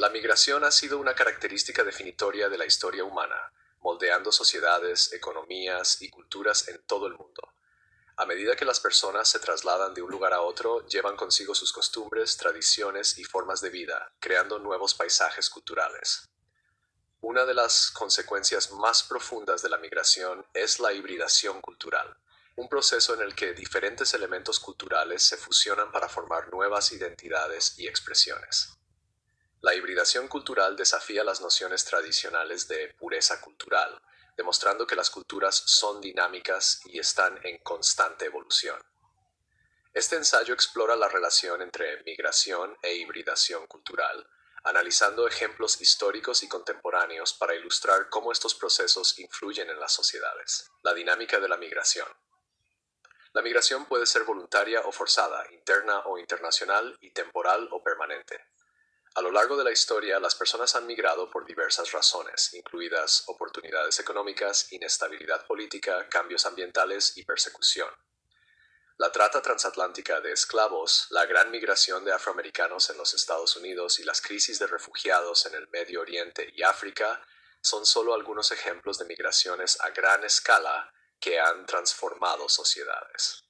La migración ha sido una característica definitoria de la historia humana, moldeando sociedades, economías y culturas en todo el mundo. A medida que las personas se trasladan de un lugar a otro, llevan consigo sus costumbres, tradiciones y formas de vida, creando nuevos paisajes culturales. Una de las consecuencias más profundas de la migración es la hibridación cultural, un proceso en el que diferentes elementos culturales se fusionan para formar nuevas identidades y expresiones. La hibridación cultural desafía las nociones tradicionales de pureza cultural, demostrando que las culturas son dinámicas y están en constante evolución. Este ensayo explora la relación entre migración e hibridación cultural, analizando ejemplos históricos y contemporáneos para ilustrar cómo estos procesos influyen en las sociedades. La dinámica de la migración. La migración puede ser voluntaria o forzada, interna o internacional y temporal o permanente. A lo largo de la historia, las personas han migrado por diversas razones, incluidas oportunidades económicas, inestabilidad política, cambios ambientales y persecución. La trata transatlántica de esclavos, la gran migración de afroamericanos en los Estados Unidos y las crisis de refugiados en el Medio Oriente y África son solo algunos ejemplos de migraciones a gran escala que han transformado sociedades.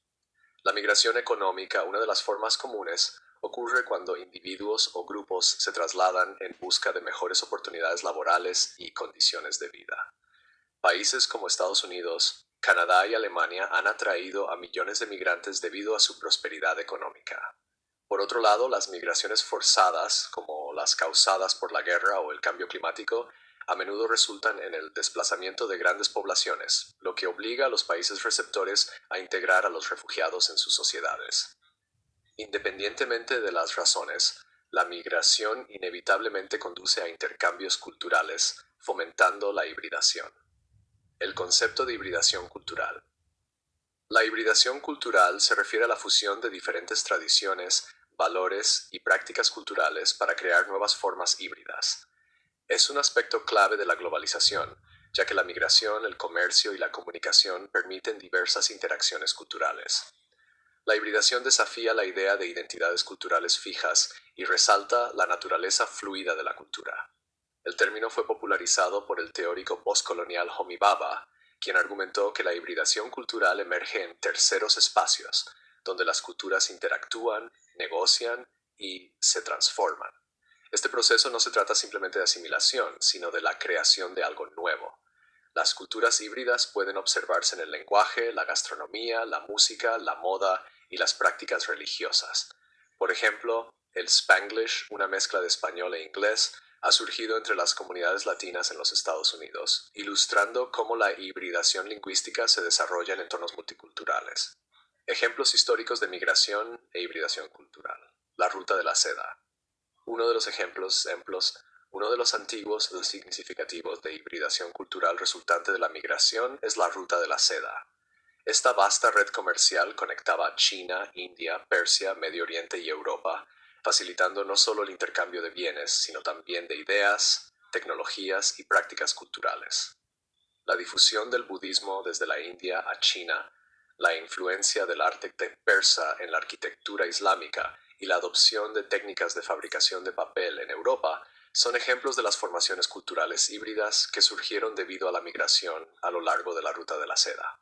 La migración económica, una de las formas comunes, ocurre cuando individuos o grupos se trasladan en busca de mejores oportunidades laborales y condiciones de vida. Países como Estados Unidos, Canadá y Alemania han atraído a millones de migrantes debido a su prosperidad económica. Por otro lado, las migraciones forzadas, como las causadas por la guerra o el cambio climático, a menudo resultan en el desplazamiento de grandes poblaciones, lo que obliga a los países receptores a integrar a los refugiados en sus sociedades. Independientemente de las razones, la migración inevitablemente conduce a intercambios culturales, fomentando la hibridación. El concepto de hibridación cultural. La hibridación cultural se refiere a la fusión de diferentes tradiciones, valores y prácticas culturales para crear nuevas formas híbridas. Es un aspecto clave de la globalización, ya que la migración, el comercio y la comunicación permiten diversas interacciones culturales. La hibridación desafía la idea de identidades culturales fijas y resalta la naturaleza fluida de la cultura. El término fue popularizado por el teórico postcolonial Homi Bhabha, quien argumentó que la hibridación cultural emerge en terceros espacios, donde las culturas interactúan, negocian y se transforman. Este proceso no se trata simplemente de asimilación, sino de la creación de algo nuevo. Las culturas híbridas pueden observarse en el lenguaje, la gastronomía, la música, la moda y las prácticas religiosas. Por ejemplo, el Spanglish, una mezcla de español e inglés, ha surgido entre las comunidades latinas en los Estados Unidos, ilustrando cómo la hibridación lingüística se desarrolla en entornos multiculturales. Ejemplos históricos de migración e hibridación cultural. La ruta de la seda. Uno de los ejemplos uno de los antiguos y significativos de hibridación cultural resultante de la migración es la Ruta de la Seda. Esta vasta red comercial conectaba China, India, Persia, Medio Oriente y Europa, facilitando no solo el intercambio de bienes, sino también de ideas, tecnologías y prácticas culturales. La difusión del budismo desde la India a China, la influencia del arte persa en la arquitectura islámica y la adopción de técnicas de fabricación de papel en Europa son ejemplos de las formaciones culturales híbridas que surgieron debido a la migración a lo largo de la Ruta de la Seda.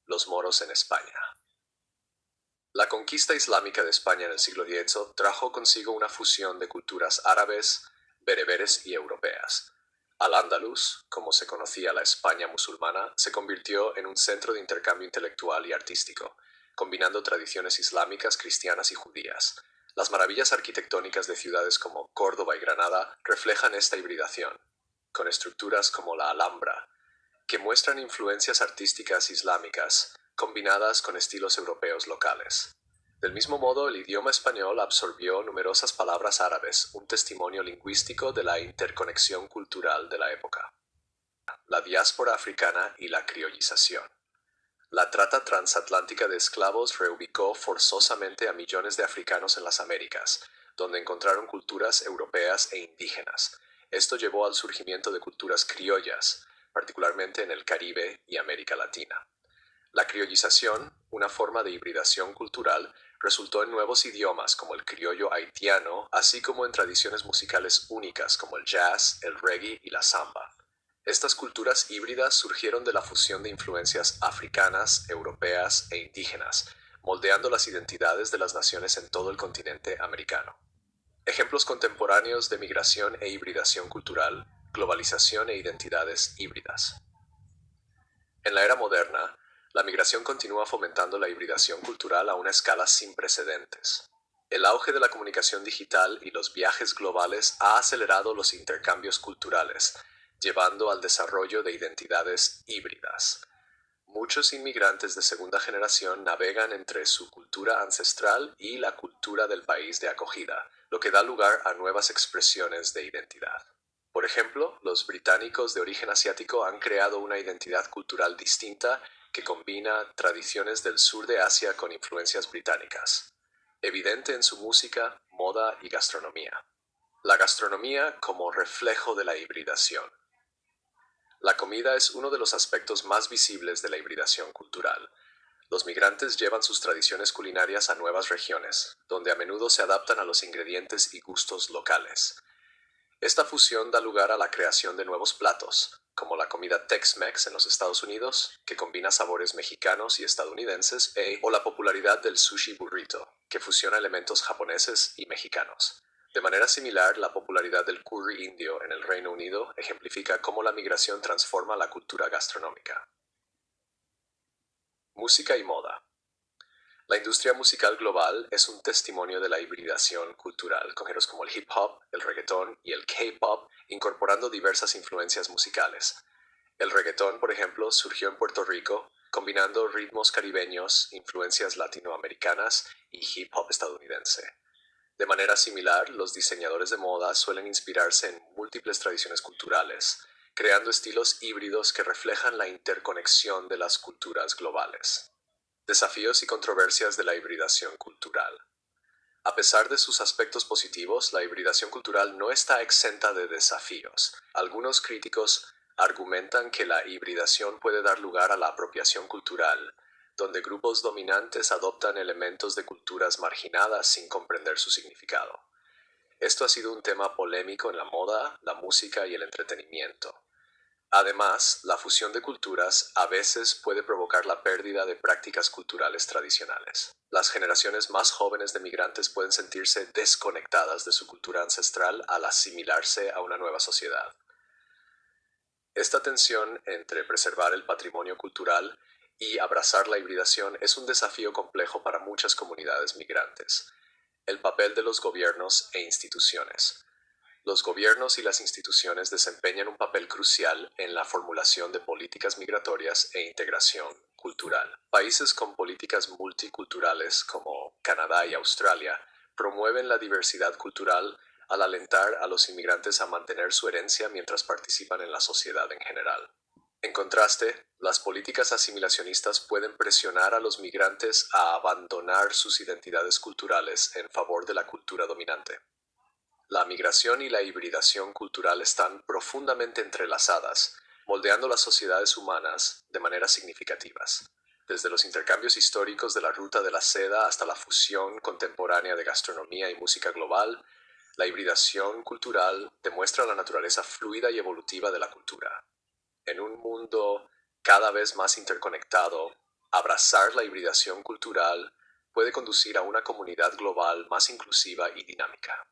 Los moros en España. La conquista islámica de España en el siglo X trajo consigo una fusión de culturas árabes, bereberes y europeas. Al-Ándalus, como se conocía la España musulmana, se convirtió en un centro de intercambio intelectual y artístico, combinando tradiciones islámicas, cristianas y judías. Las maravillas arquitectónicas de ciudades como Córdoba y Granada reflejan esta hibridación, con estructuras como la Alhambra, que muestran influencias artísticas islámicas combinadas con estilos europeos locales. Del mismo modo, el idioma español absorbió numerosas palabras árabes, un testimonio lingüístico de la interconexión cultural de la época. La diáspora africana y la criollización. La trata transatlántica de esclavos reubicó forzosamente a millones de africanos en las Américas, donde encontraron culturas europeas e indígenas. Esto llevó al surgimiento de culturas criollas, particularmente en el Caribe y América Latina. La criollización, una forma de hibridación cultural, resultó en nuevos idiomas como el criollo haitiano, así como en tradiciones musicales únicas como el jazz, el reggae y la samba. Estas culturas híbridas surgieron de la fusión de influencias africanas, europeas e indígenas, moldeando las identidades de las naciones en todo el continente americano. Ejemplos contemporáneos de migración e hibridación cultural, globalización e identidades híbridas. En la era moderna, la migración continúa fomentando la hibridación cultural a una escala sin precedentes. El auge de la comunicación digital y los viajes globales ha acelerado los intercambios culturales, llevando al desarrollo de identidades híbridas. Muchos inmigrantes de segunda generación navegan entre su cultura ancestral y la cultura del país de acogida, lo que da lugar a nuevas expresiones de identidad. Por ejemplo, los británicos de origen asiático han creado una identidad cultural distinta que combina tradiciones del sur de Asia con influencias británicas, evidente en su música, moda y gastronomía. La gastronomía como reflejo de la hibridación. La comida es uno de los aspectos más visibles de la hibridación cultural. Los migrantes llevan sus tradiciones culinarias a nuevas regiones, donde a menudo se adaptan a los ingredientes y gustos locales. Esta fusión da lugar a la creación de nuevos platos, como la comida Tex-Mex en los Estados Unidos, que combina sabores mexicanos y estadounidenses, o la popularidad del sushi burrito, que fusiona elementos japoneses y mexicanos. De manera similar, la popularidad del curry indio en el Reino Unido ejemplifica cómo la migración transforma la cultura gastronómica. Música y moda. La industria musical global es un testimonio de la hibridación cultural, con géneros como el hip hop, el reggaetón y el K-pop, incorporando diversas influencias musicales. El reggaetón, por ejemplo, surgió en Puerto Rico, combinando ritmos caribeños, influencias latinoamericanas y hip hop estadounidense. De manera similar, los diseñadores de moda suelen inspirarse en múltiples tradiciones culturales, creando estilos híbridos que reflejan la interconexión de las culturas globales. Desafíos y controversias de la hibridación cultural. A pesar de sus aspectos positivos, la hibridación cultural no está exenta de desafíos. Algunos críticos argumentan que la hibridación puede dar lugar a la apropiación cultural, donde grupos dominantes adoptan elementos de culturas marginadas sin comprender su significado. Esto ha sido un tema polémico en la moda, la música y el entretenimiento. Además, la fusión de culturas a veces puede provocar la pérdida de prácticas culturales tradicionales. Las generaciones más jóvenes de migrantes pueden sentirse desconectadas de su cultura ancestral al asimilarse a una nueva sociedad. Esta tensión entre preservar el patrimonio cultural y abrazar la hibridación es un desafío complejo para muchas comunidades migrantes. El papel de los gobiernos e instituciones. Los gobiernos y las instituciones desempeñan un papel crucial en la formulación de políticas migratorias e integración cultural. Países con políticas multiculturales como Canadá y Australia promueven la diversidad cultural al alentar a los inmigrantes a mantener su herencia mientras participan en la sociedad en general. En contraste, las políticas asimilacionistas pueden presionar a los migrantes a abandonar sus identidades culturales en favor de la cultura dominante. La migración y la hibridación cultural están profundamente entrelazadas, moldeando las sociedades humanas de maneras significativas. Desde los intercambios históricos de la ruta de la seda hasta la fusión contemporánea de gastronomía y música global, la hibridación cultural demuestra la naturaleza fluida y evolutiva de la cultura. En un mundo cada vez más interconectado, abrazar la hibridación cultural puede conducir a una comunidad global más inclusiva y dinámica.